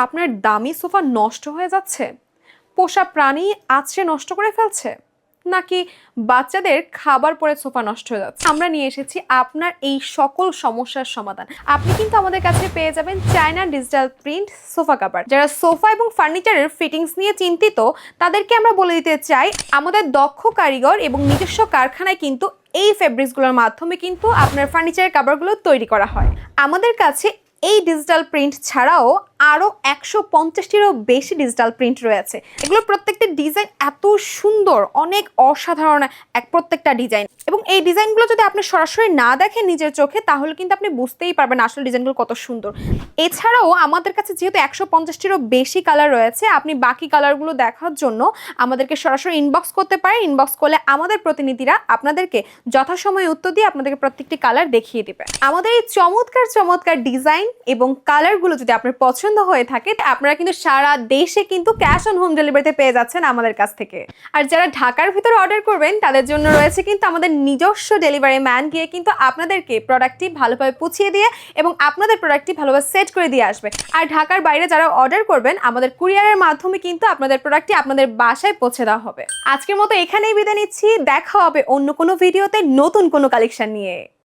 আপনার দামি সোফা নষ্ট হয়ে যাচ্ছে, পোষা প্রাণী আছড়ে নষ্ট করে ফেলছে, নাকি বাচ্চাদের খাবার পরে সোফা নষ্ট হয়ে যাচ্ছে, আমরা নিয়ে এসেছি আপনার এই সকল সমস্যার সমাধান। আপনি কিন্তু আমাদের কাছে পেয়ে যাবেন China digital print sofa cover. যারা সোফা এবং ফার্নিচারের ফিটিংস নিয়ে চিন্তিত তাদেরকে আমরা বলে দিতে চাই, আমাদের দক্ষ কারিগর এবং নিজস্ব কারখানায় কিন্তু এই ফেব্রিক্সগুলোর মাধ্যমে কিন্তু আপনার ফার্নিচারের কভারগুলো তৈরি করা হয়। আমাদের কাছে এই ডিজিটাল প্রিন্ট ছাড়াও আরও 150টিরও বেশি ডিজিটাল প্রিন্ট রয়েছে। এগুলো প্রত্যেকটা ডিজাইন এত সুন্দর, অনেক অসাধারণ প্রত্যেকটা ডিজাইন। এবং এই ডিজাইনগুলো যদি আপনি সরাসরি না দেখেন নিজের চোখে, তাহলে কিন্তু আপনি বুঝতেই পারবেন আসলে ডিজাইনগুলো কত সুন্দর। এছাড়াও আমাদের কাছে যেহেতু 150টিরও বেশি কালার রয়েছে, আপনি বাকি কালারগুলো দেখার জন্য আমাদেরকে সরাসরি ইনবক্স করতে পারেন। ইনবক্স করলে আমাদের প্রতিনিধিরা আপনাদেরকে যথাসময়ে উত্তর দিয়ে আপনাদেরকে প্রত্যেকটি কালার দেখিয়ে দেবে। আমাদের এই চমৎকার চমৎকার ডিজাইন এবং কালারগুলো যদি আপনার পছন্দ হয়ে থাকে, আপনারা কিন্তু সারা দেশে কিন্তু ক্যাশ অন হোম ডেলিভারিতে পেয়ে যাচ্ছেন আমাদের কাছ থেকে। আর যারা ঢাকার ভিতরে অর্ডার করবেন তাদের জন্য রয়েছে কিন্তু আমাদের নিজস্ব ডেলিভারি ম্যান গিয়ে কিন্তু আপনাদেরকে প্রোডাক্টটি ভালোভাবে পুছিয়ে দিয়ে এবং আপনাদের প্রোডাক্টটি ভালোভাবে সেট করে দিয়ে আসবে। আর ঢাকার বাইরে যারা অর্ডার করবেন, আমাদের কুরিয়ারের মাধ্যমে কিন্তু আপনাদের প্রোডাক্টটি আপনাদের বাসায় পৌঁছে দেওয়া হবে। আজকের মতো এখানেই বিদায় নিচ্ছি, দেখা হবে অন্য কোনো ভিডিওতে নতুন কোনো কালেকশন নিয়ে।